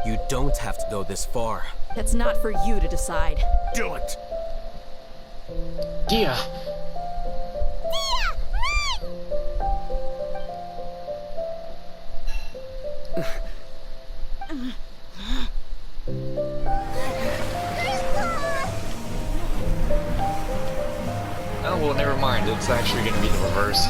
You don't have to go this far. That's not for you to decide. Do it! Yeah. Oh, well, never mind. It's actually going to be the reverse.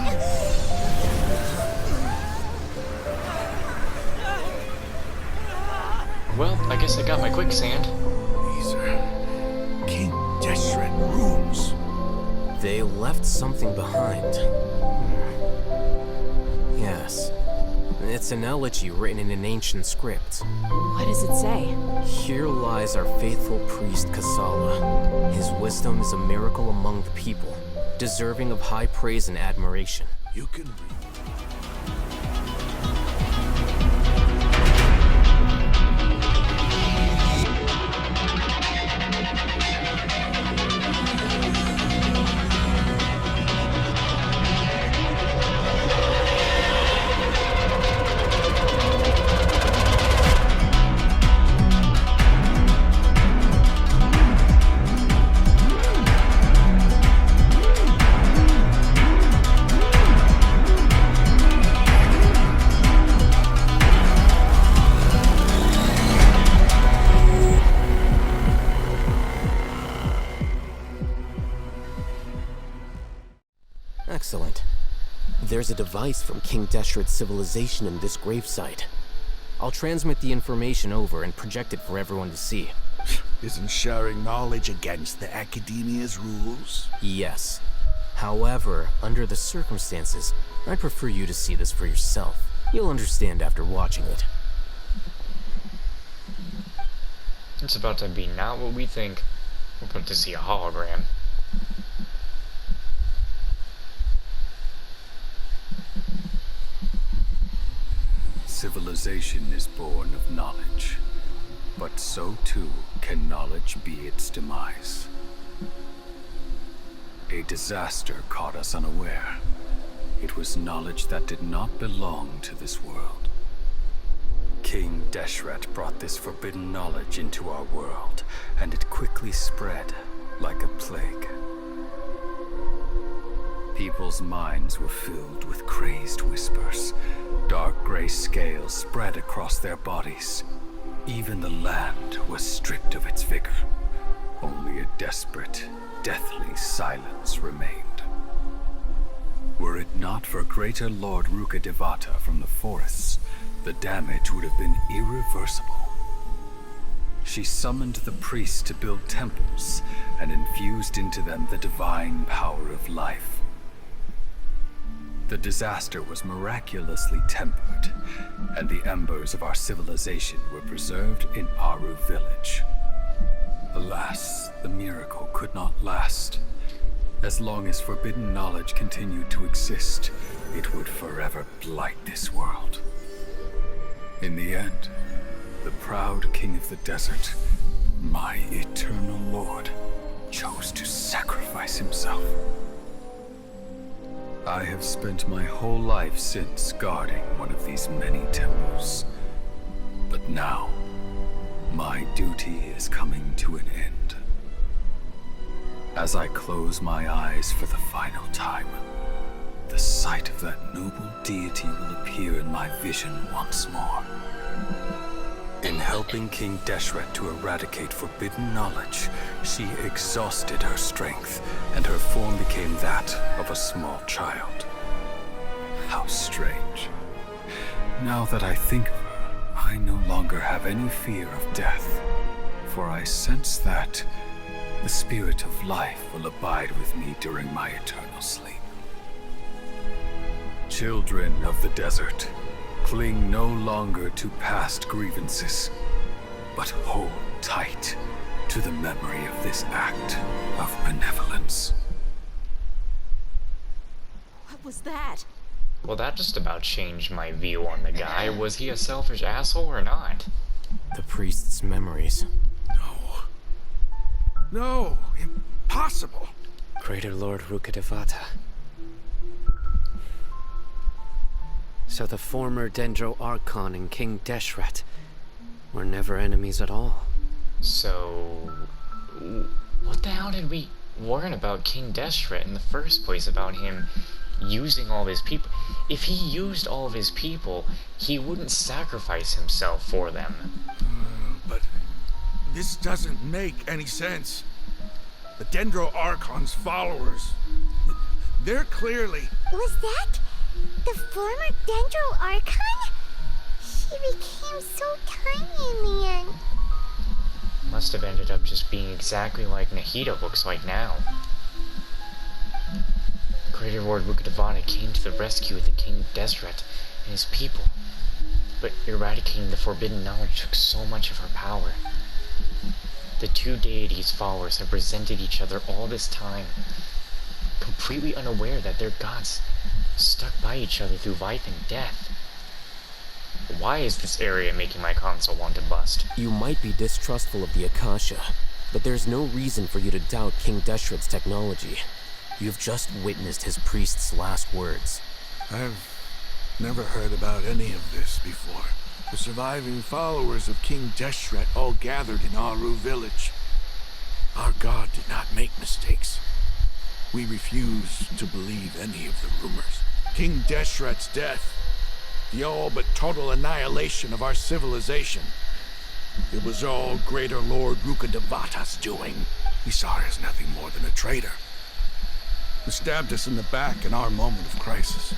Well, I guess I got my quicksand. These are King Deshret runes. They left something behind. Yes. It's an elegy written in an ancient script. What does it say? Here lies our faithful priest Kasala. His wisdom is a miracle among the people, deserving of high praise and admiration. You can read. Excellent. There's a device from King Deshret's civilization in this gravesite. I'll transmit the information over and project it for everyone to see. Isn't sharing knowledge against the Academia's rules? Yes. However, under the circumstances, I'd prefer you to see this for yourself. You'll understand after watching it. It's about to be not what we think. We're about to see a hologram. Civilization is born of knowledge, but so too can knowledge be its demise. A disaster caught us unaware. It was knowledge that did not belong to this world. King Deshret brought this forbidden knowledge into our world, and it quickly spread like a plague. People's minds were filled with crazed whispers. Dark gray scales spread across their bodies. Even the land was stripped of its vigor. Only a desperate, deathly silence remained. Were it not for Greater Lord Rukkhadevata from the forests, the damage would have been irreversible. She summoned the priests to build temples and infused into them the divine power of life. The disaster was miraculously tempered, and the embers of our civilization were preserved in Aru village. Alas, the miracle could not last. As long as forbidden knowledge continued to exist, it would forever blight this world. In the end, the proud king of the desert, my eternal lord, chose to sacrifice himself. I have spent my whole life since guarding one of these many temples. But now, my duty is coming to an end. As I close my eyes for the final time, the sight of that noble deity will appear in my vision once more. In helping King Deshret to eradicate forbidden knowledge, she exhausted her strength, and her form became that of a small child. How strange. Now that I think of her, I no longer have any fear of death, for I sense that the spirit of life will abide with me during my eternal sleep. Children of the desert, cling no longer to past grievances, but hold tight to the memory of this act of benevolence. What was that? Well, that just about changed my view on the guy. Was he a selfish asshole or not? The priest's memories. No. No, impossible. Greater Lord Rukkhadevata. So the former Dendro Archon and King Deshret, Or never enemies at all. So, what the hell did we learn about King Destret in the first place, about him using all of his people? If he used all of his people, he wouldn't sacrifice himself for them. But this doesn't make any sense. The Dendro Archon's followers, they're clearly... Was that the former Dendro Archon? She became so tiny in the end. Must have ended up just being exactly like Nahida looks like now. Greater Lord Rukkhadevata came to the rescue of the King Desret and his people, but eradicating the forbidden knowledge took so much of her power. The two deities' followers have resented each other all this time, completely unaware that their gods stuck by each other through life and death. Why is this area making my console want to bust? You might be distrustful of the Akasha, but there's no reason for you to doubt King Deshret's technology. You've just witnessed his priest's last words. I've never heard about any of this before. The surviving followers of King Deshret all gathered in Aru village. Our god did not make mistakes. We refuse to believe any of the rumors. King Deshret's death, the all but total annihilation of our civilization, it was all Greater Lord Rukkhadevata's doing. We saw her as nothing more than a traitor, who stabbed us in the back in our moment of crisis.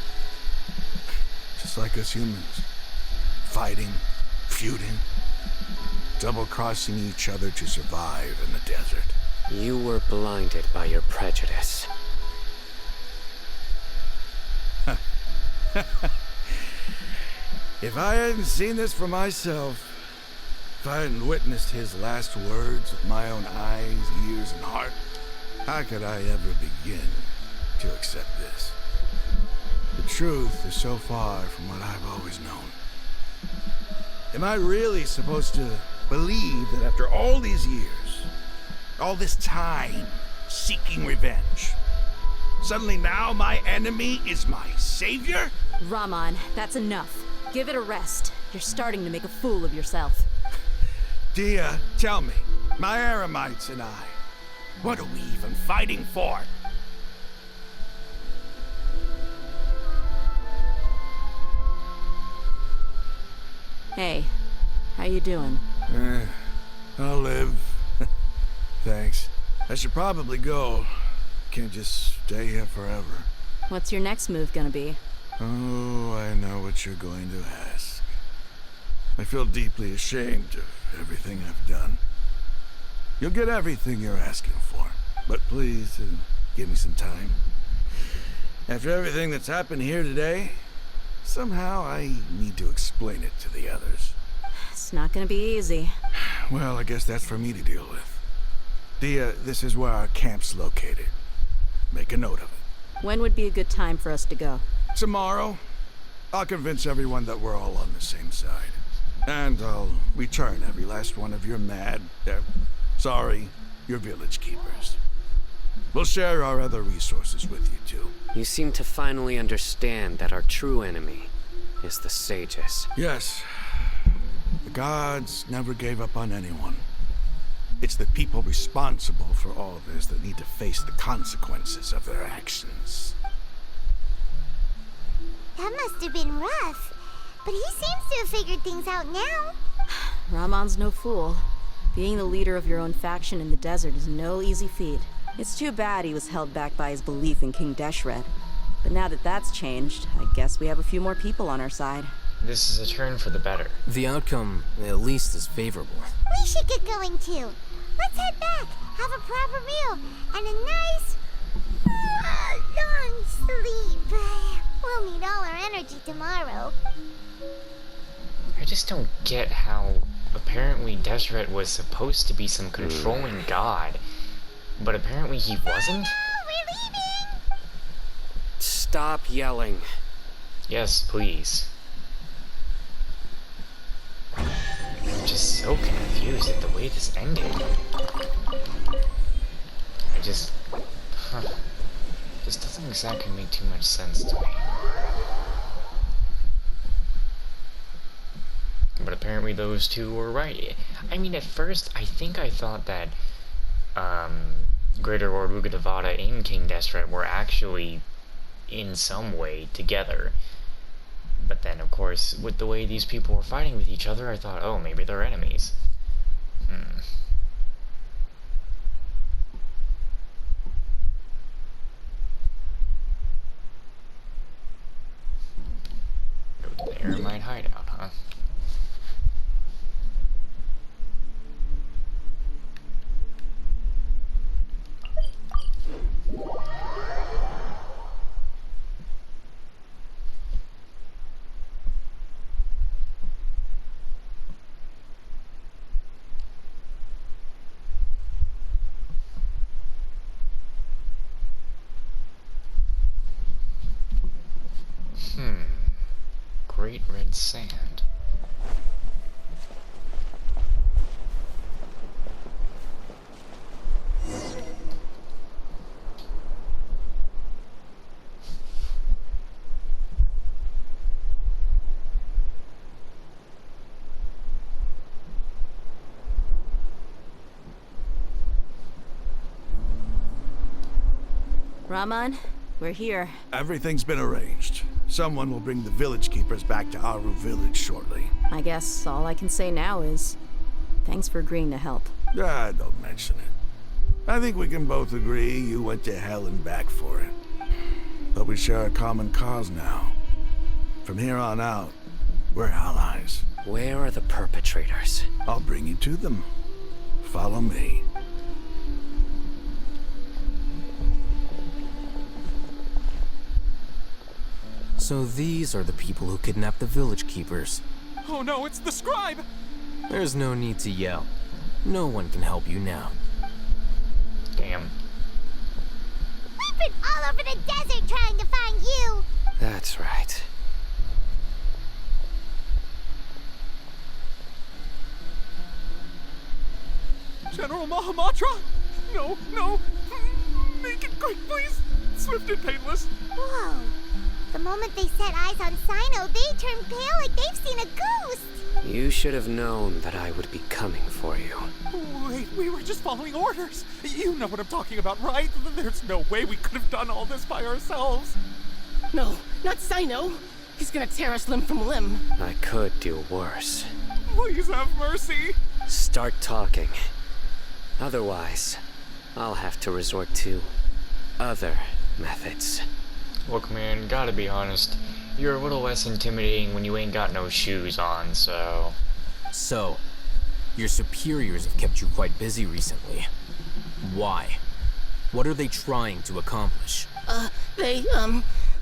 Just like us humans. Fighting, feuding, double-crossing each other to survive in the desert. You were blinded by your prejudice. If I hadn't seen this for myself, if I hadn't witnessed his last words with my own eyes, ears, and heart, how could I ever begin to accept this? The truth is so far from what I've always known. Am I really supposed to believe that after all these years, all this time seeking revenge, suddenly now my enemy is my savior? Raman, that's enough. Give it a rest. You're starting to make a fool of yourself. Dia, tell me, my Aramites and I, what are we even fighting for? Hey, how you doing? I'll live. Thanks. I should probably go. Can't just stay here forever. What's your next move gonna be? Oh, I know what you're going to ask. I feel deeply ashamed of everything I've done. You'll get everything you're asking for, but please give me some time. After everything that's happened here today, somehow I need to explain it to the others. It's not gonna be easy. Well, I guess that's for me to deal with. Dia, this is where our camp's located. Make a note of it. When would be a good time for us to go? Tomorrow, I'll convince everyone that we're all on the same side. And I'll return every last one of your your village keepers. We'll share our other resources with you too. You seem to finally understand that our true enemy is the sages. Yes. The gods never gave up on anyone. It's the people responsible for all this that need to face the consequences of their actions. That must have been rough, but he seems to have figured things out now. Ramon's no fool. Being the leader of your own faction in the desert is no easy feat. It's too bad he was held back by his belief in King Deshret. But now that that's changed, I guess we have a few more people on our side. This is a turn for the better. The outcome, at least, is favorable. We should get going too. Let's head back, have a proper meal, and a nice, long sleep. We'll need all our energy tomorrow. I just don't get how apparently Deseret was supposed to be some controlling god, but apparently he wasn't? We're leaving! Stop yelling. Yes, please. I'm just so confused at the way this ended. Just doesn't exactly make too much sense to me. But apparently apparently those two were right. I mean, at first, I think I thought that, Greater Lord Rukkhadevata and King Deshret were actually in some way together. But then, of course, with the way these people were fighting with each other, I thought, oh, maybe they're enemies. Go to the Eremite hideout, huh? Great red sand. Raman, we're here. Everything's been arranged. Someone will bring the village keepers back to Aru village shortly. I guess all I can say now is thanks for agreeing to help. Don't mention it. I think we can both agree you went to hell and back for it. But we share a common cause now. From here on out, we're allies. Where are the perpetrators? I'll bring you to them. Follow me. So these are the people who kidnapped the village keepers. Oh no, it's the scribe! There's no need to yell. No one can help you now. Damn. We've been all over the desert trying to find you! That's right. General Mahamatra? No, no! Make it quick, please! Swift and painless! Whoa. The moment they set eyes on Sino, they turned pale like they've seen a ghost! You should have known that I would be coming for you. Wait, we were just following orders. You know what I'm talking about, right? There's no way we could have done all this by ourselves. No, not Sino. He's gonna tear us limb from limb. I could do worse. Please have mercy. Start talking. Otherwise, I'll have to resort to other methods. Look, man, gotta be honest. You're a little less intimidating when you ain't got no shoes on, so... So, your superiors have kept you quite busy recently. Why? What are they trying to accomplish? They,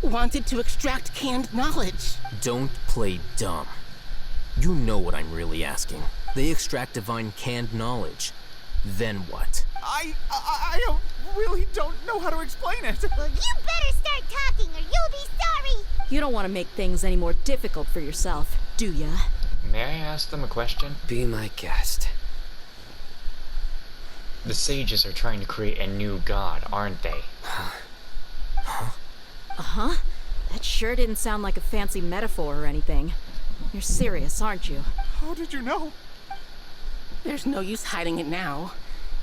wanted to extract canned knowledge. Don't play dumb. You know what I'm really asking. They extract divine canned knowledge. Then what? I really don't know how to explain it. Well, you better start talking or you'll be sorry! You don't want to make things any more difficult for yourself, do ya? May I ask them a question? Be my guest. The sages are trying to create a new god, aren't they? Uh-huh. That sure didn't sound like a fancy metaphor or anything. You're serious, aren't you? How did you know? There's no use hiding it now.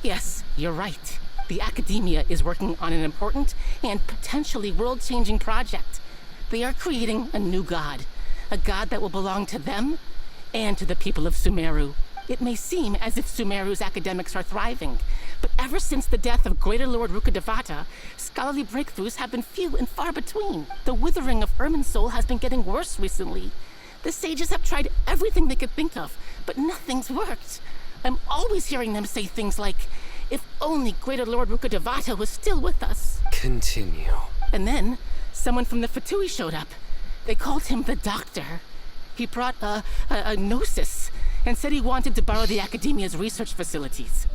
Yes, you're right. The academia is working on an important and potentially world-changing project. They are creating a new god. A god that will belong to them and to the people of Sumeru. It may seem as if Sumeru's academics are thriving, but ever since the death of Greater Lord Rukkhadevata, scholarly breakthroughs have been few and far between. The withering of Irminsul has been getting worse recently. The sages have tried everything they could think of, but nothing's worked. I'm always hearing them say things like, if only Greater Lord Rukkhadevata was still with us. Continue. And then, someone from the Fatui showed up. They called him the Doctor. He brought a gnosis and said he wanted to borrow the Academia's research facilities.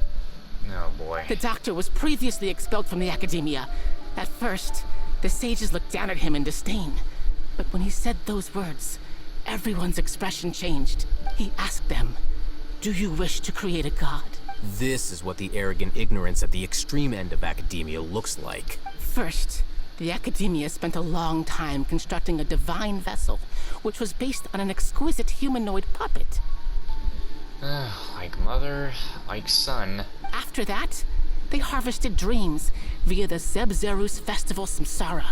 Oh boy. The Doctor was previously expelled from the Academia. At first, the sages looked down at him in disdain. But when he said those words, everyone's expression changed. He asked them, do you wish to create a god? This is what the arrogant ignorance at the extreme end of academia looks like. First, the Academia spent a long time constructing a divine vessel, which was based on an exquisite humanoid puppet. Like mother, like son. After that, they harvested dreams via the Zeb-Zerus Festival Samsara,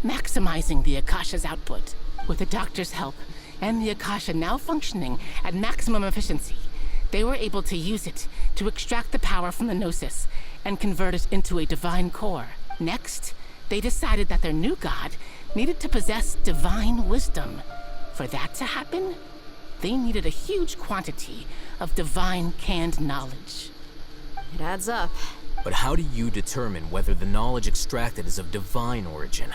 maximizing the Akasha's output. With the doctor's help, and the Akasha now functioning at maximum efficiency, they were able to use it to extract the power from the Gnosis and convert it into a divine core. Next, they decided that their new god needed to possess divine wisdom. For that to happen, they needed a huge quantity of divine canned knowledge. It adds up. But how do you determine whether the knowledge extracted is of divine origin?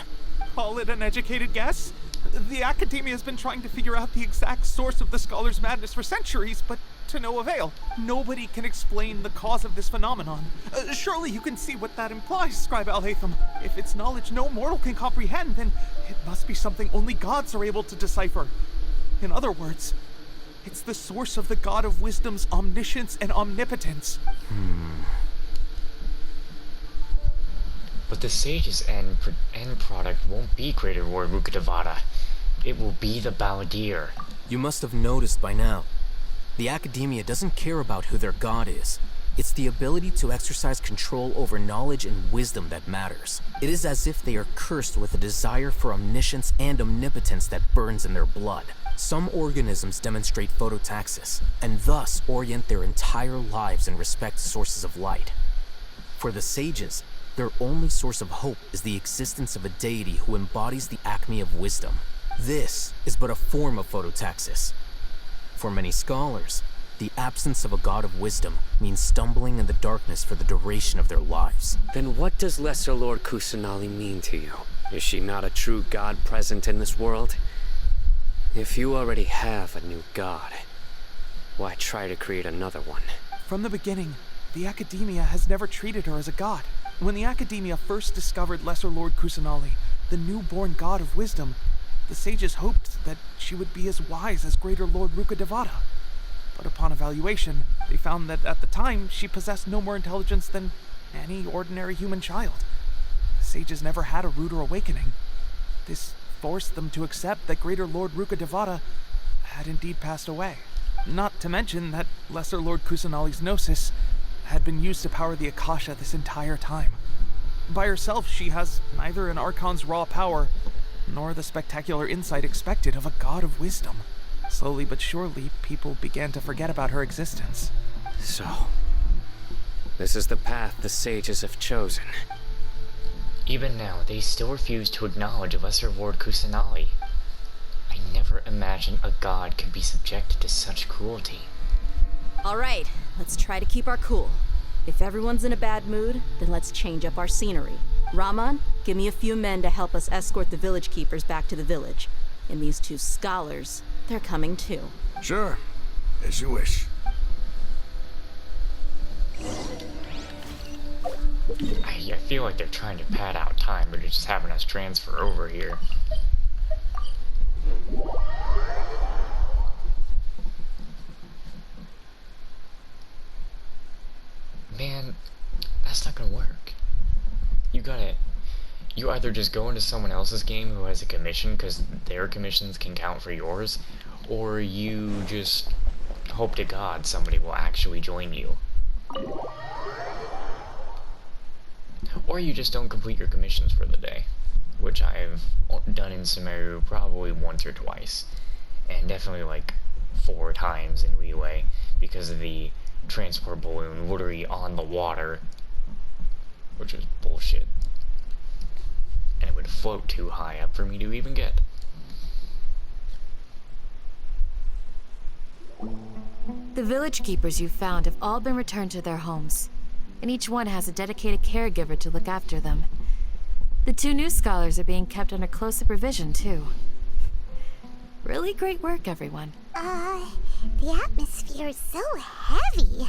Call it an educated guess? The Academia has been trying to figure out the exact source of the Scholar's madness for centuries, but to no avail. Nobody can explain the cause of this phenomenon. Surely you can see what that implies, Scribe Al-Haytham. If it's knowledge no mortal can comprehend, then it must be something only gods are able to decipher. In other words, it's the source of the God of Wisdom's omniscience and omnipotence. But the sage's end product won't be Greater Lord Rukkhadevata. It will be the Balladeer. You must have noticed by now. The Academia doesn't care about who their god is. It's the ability to exercise control over knowledge and wisdom that matters. It is as if they are cursed with a desire for omniscience and omnipotence that burns in their blood. Some organisms demonstrate phototaxis, and thus orient their entire lives in respect to sources of light. For the sages, their only source of hope is the existence of a deity who embodies the acme of wisdom. This is but a form of phototaxis. For many scholars, the absence of a god of wisdom means stumbling in the darkness for the duration of their lives. Then what does Lesser Lord Kusanali mean to you? Is she not a true god present in this world? If you already have a new god, why try to create another one? From the beginning, the Academia has never treated her as a god. When the Academia first discovered Lesser Lord Kusanali, the newborn god of wisdom, the sages hoped that she would be as wise as Greater Lord Rukkhadevata. But upon evaluation, they found that at the time, she possessed no more intelligence than any ordinary human child. The sages never had a ruder awakening. This forced them to accept that Greater Lord Rukkhadevata had indeed passed away. Not to mention that Lesser Lord Kusanali's Gnosis had been used to power the Akasha this entire time. By herself, she has neither an Archon's raw power, nor the spectacular insight expected of a god of wisdom. Slowly but surely, people began to forget about her existence. So, this is the path the sages have chosen. Even now, they still refuse to acknowledge Lesser Lord Kusanali. I never imagined a god could be subjected to such cruelty. All right, let's try to keep our cool. If everyone's in a bad mood, then let's change up our scenery. Rahman, give me a few men to help us escort the village keepers back to the village. And these two scholars, they're coming too. Sure. As you wish. I feel like they're trying to pad out time, but they're just having us transfer over here. Man, that's not gonna work. You either just go into someone else's game who has a commission, because their commissions can count for yours, or you just hope to God somebody will actually join you. Or you just don't complete your commissions for the day, which I've done in Sumeru probably once or twice, and definitely like 4 times in Leeway, because of the transport balloon literally on the water, which was bullshit. And it would float too high up for me to even get. The village keepers you've found have all been returned to their homes, and each one has a dedicated caregiver to look after them. The 2 new scholars are being kept under close supervision, too. Really great work, everyone. The atmosphere is so heavy.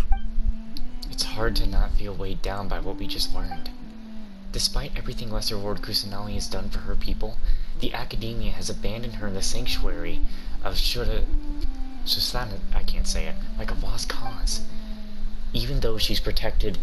It's hard to not feel weighed down by what we just learned. Despite everything Lesser Lord Kusanali has done for her people, the Academia has abandoned her in the sanctuary of Susana, I can't say it, like a lost cause. Even though she's protected,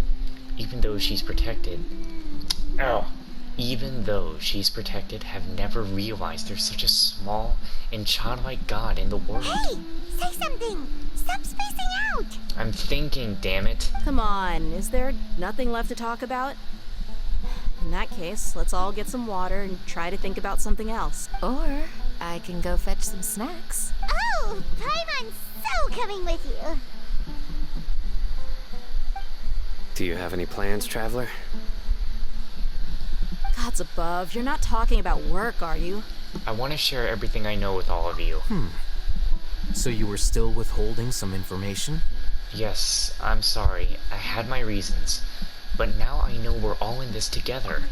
even those she's protected have never realized there's such a small and childlike God in the world. Hey! Say something! Stop spacing out! I'm thinking, damn it. Come on, is there nothing left to talk about? In that case, let's all get some water and try to think about something else. Or I can go fetch some snacks. Oh! Paimon's so coming with you! Do you have any plans, traveler? Gods above, you're not talking about work, are you? I want to share everything I know with all of you. So you were still withholding some information? Yes, I'm sorry. I had my reasons. But now I know we're all in this together.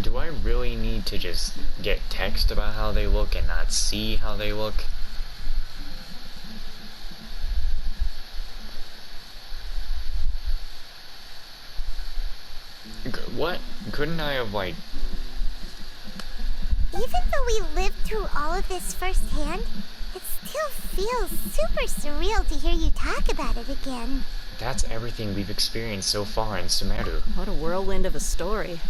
Do I really need to just get text about how they look and not see how they look? What? Couldn't I have, like... Even though we lived through all of this firsthand, it still feels super surreal to hear you talk about it again. That's everything we've experienced so far in Sumeru. What a whirlwind of a story.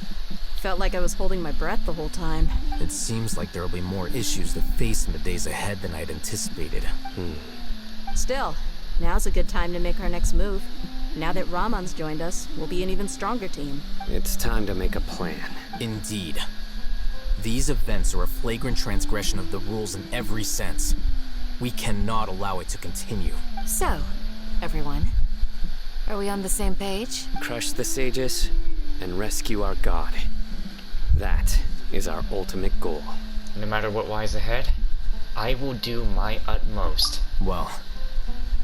Felt like I was holding my breath the whole time. It seems like there will be more issues to face in the days ahead than I'd anticipated. Still, now's a good time to make our next move. Now that Ramon's joined us, we'll be an even stronger team. It's time to make a plan. Indeed. These events are a flagrant transgression of the rules in every sense. We cannot allow it to continue. So, everyone, are we on the same page? Crush the sages and rescue our god. That is our ultimate goal. No matter what lies ahead, I will do my utmost. Well,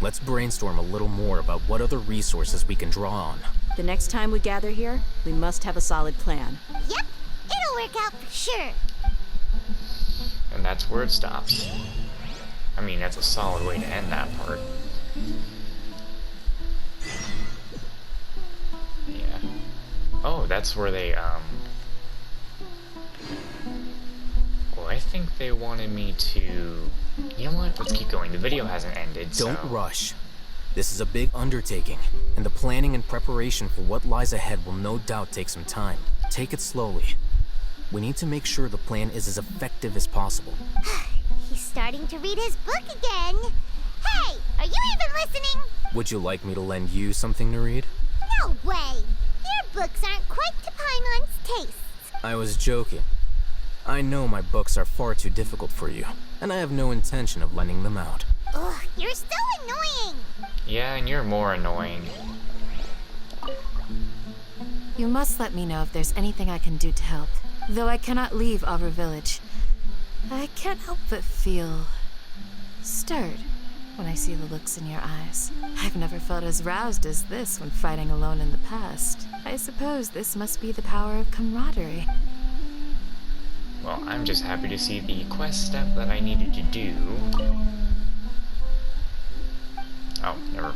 let's brainstorm a little more about what other resources we can draw on. The next time we gather here, we must have a solid plan. Yep, it'll work out for sure. And that's where it stops. I mean, that's a solid way to end that part. Yeah. Oh, that's where they, Well, I think they wanted me to... You know what? Let's keep going. The video hasn't ended, so... Don't rush. This is a big undertaking, and the planning and preparation for what lies ahead will no doubt take some time. Take it slowly. We need to make sure the plan is as effective as possible. He's starting to read his book again. Hey, are you even listening? Would you like me to lend you something to read? No way. Your books aren't quite to Paimon's tastes. I was joking. I know my books are far too difficult for you, and I have no intention of lending them out. Ugh, you're so annoying. Yeah, and you're more annoying. You must let me know if there's anything I can do to help. Though I cannot leave Aru Village, I can't help but feel stirred when I see the looks in your eyes. I've never felt as roused as this when fighting alone in the past. I suppose this must be the power of camaraderie. Well, I'm just happy to see the quest step that I needed to do. Oh, never.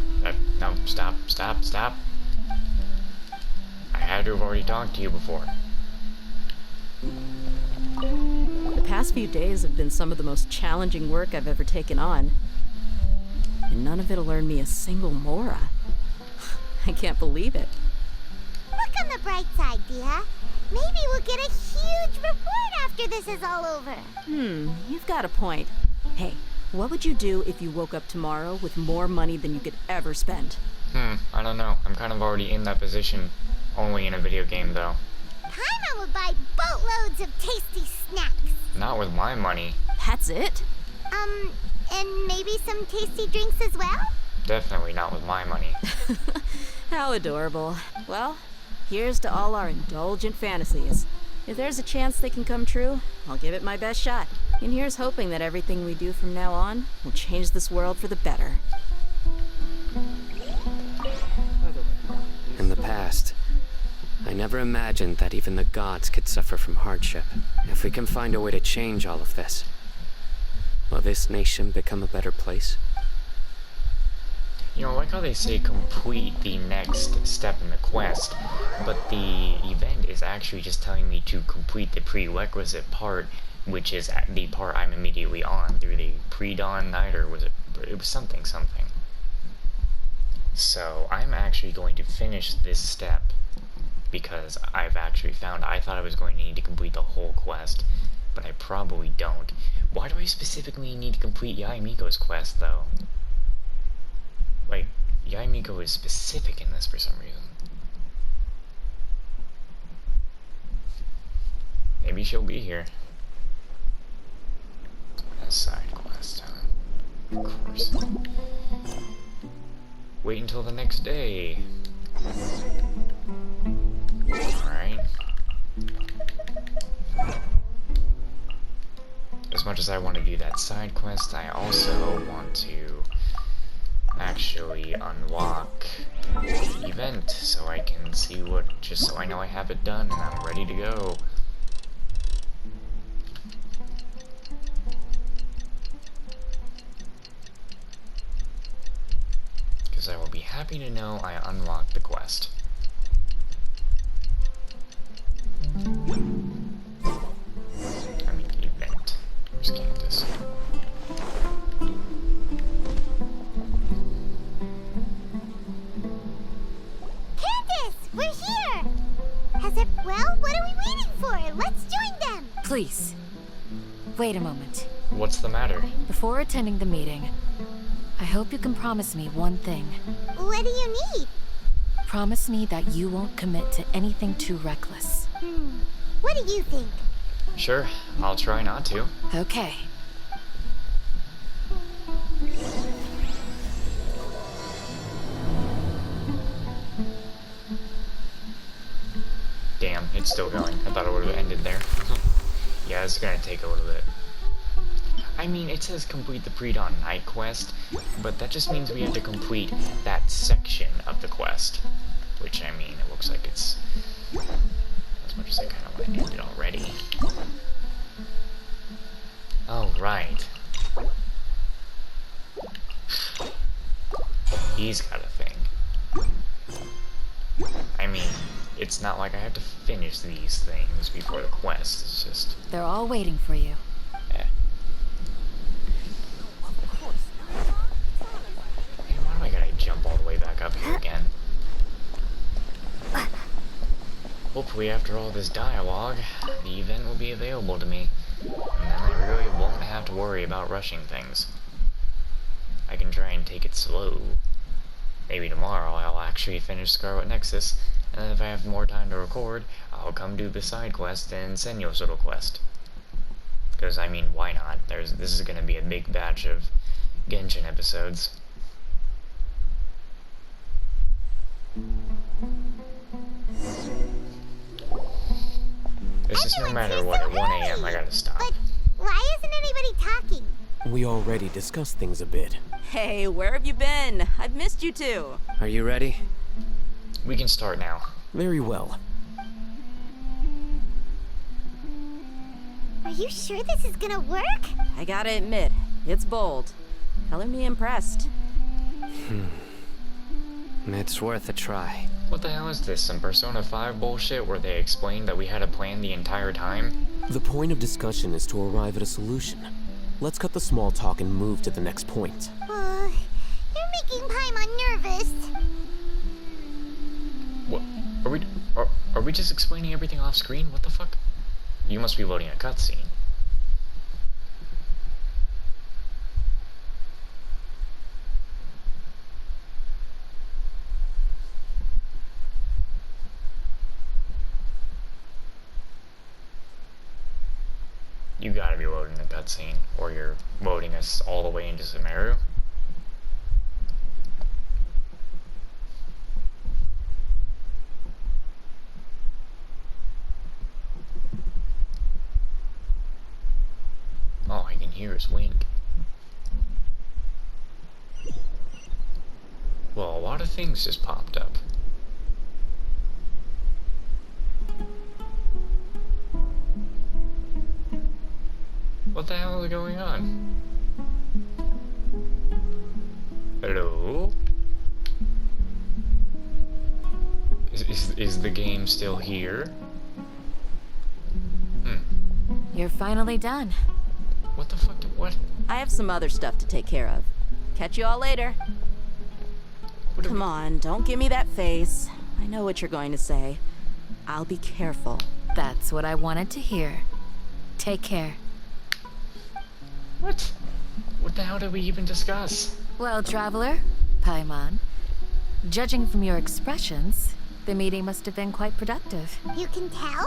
No, stop. I had to have already talked to you before. The past few days have been some of the most challenging work I've ever taken on. And none of it'll earn me a single mora. I can't believe it. Look on the bright side, Dia. Maybe we'll get a huge reward after this is all over. You've got a point. Hey, what would you do if you woke up tomorrow with more money than you could ever spend? I don't know. I'm kind of already in that position. Only in a video game, though. Paimon would buy boatloads of tasty snacks. Not with my money. That's it? And maybe some tasty drinks as well? Definitely not with my money. How adorable. Well, here's to all our indulgent fantasies. If there's a chance they can come true, I'll give it my best shot. And here's hoping that everything we do from now on will change this world for the better. In the past, I never imagined that even the gods could suffer from hardship. If we can find a way to change all of this, will this nation become a better place? You know, I like how they say complete the next step in the quest, but the event is actually just telling me to complete the prerequisite part, which is the part I'm immediately on through the pre-dawn night, or was it was something. So I'm actually going to finish this step because I've actually found I thought I was going to need to complete the whole quest, but I probably don't. Why do I specifically need to complete Yaimiko's quest though? Like, Yaimiko is specific in this for some reason. Maybe she'll be here. A side quest, huh? Of course. Wait until the next day. Alright. As much as I want to do that side quest, I also want to actually unlock the event so I can see what, just so I know I have it done and I'm ready to go. Because I will be happy to know I unlocked the quest. I mean, event. Where's Candace? Candace, we're here! Has it... Well, what are we waiting for? Let's join them! Please. Wait a moment. What's the matter? Before attending the meeting, I hope you can promise me one thing. What do you need? Promise me that you won't commit to anything too reckless. What do you think? Sure, I'll try not to. Okay. Damn, it's still going. I thought it would have ended there. Yeah, it's gonna take a little bit. I mean, it says complete the pre-dawn night quest, but that just means we have to complete that section of the quest. Which, I mean, it looks like it's... as much as I kind of want to end it already. Oh, right. He's got a thing. I mean, it's not like I have to finish these things before the quest, it's just... They're all waiting for you. Eh. Hey, why do I gotta jump all the way back up here again? Hopefully after all this dialogue, the event will be available to me, and then I really won't have to worry about rushing things. I can try and take it slow. Maybe tomorrow I'll actually finish Scarlet Nexus, and then if I have more time to record, I'll come do the side quest and Senyo's little quest. Because, I mean, why not? This is gonna be a big batch of Genshin episodes. It's just no matter what, at 1 AM I gotta stop. But why isn't anybody talking? We already discussed things a bit. Hey, where have you been? I've missed you too. Are you ready? We can start now. Very well. Are you sure this is gonna work? I gotta admit, it's bold. Color me impressed. It's worth a try. What the hell is this, some Persona 5 bullshit where they explained that we had a plan the entire time? The point of discussion is to arrive at a solution. Let's cut the small talk and move to the next point. You're making Paimon nervous. What? Are we just explaining everything off screen? What the fuck? You must be loading a cutscene. You gotta be loading a cutscene, or you're loading us all the way into Sumeru. All I can hear is wink. Well, a lot of things just popped up. What the hell is going on? Hello? Is the game still here? You're finally done. What the fuck? What? I have some other stuff to take care of. Catch you all later. What Come on, don't give me that face. I know what you're going to say. I'll be careful. That's what I wanted to hear. Take care. What? What the hell did we even discuss? Well, traveler, Paimon, judging from your expressions, the meeting must have been quite productive. You can tell?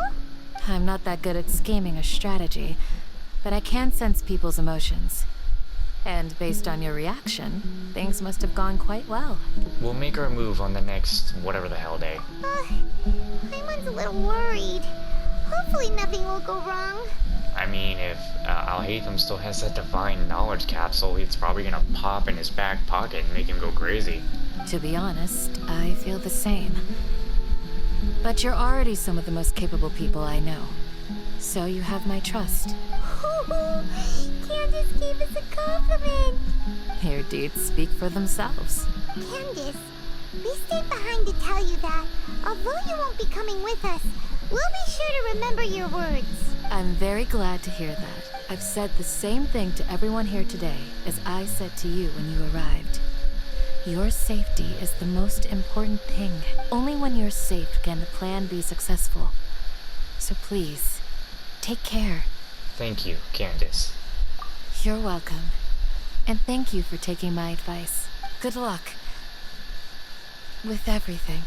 I'm not that good at scheming or strategy, but I can sense people's emotions. And based on your reaction, things must have gone quite well. We'll make our move on the next whatever the hell day. Paimon's a little worried. Hopefully nothing will go wrong. I mean, if Al-Haytham still has that divine knowledge capsule, it's probably gonna pop in his back pocket and make him go crazy. To be honest, I feel the same. But you're already some of the most capable people I know. So you have my trust. Candace gave us a compliment. Your deeds speak for themselves. Candace, we stayed behind to tell you that, although you won't be coming with us, we'll be sure to remember your words. I'm very glad to hear that. I've said the same thing to everyone here today as I said to you when you arrived. Your safety is the most important thing. Only when you're safe can the plan be successful. So please, take care. Thank you, Candace. You're welcome. And thank you for taking my advice. Good luck with everything.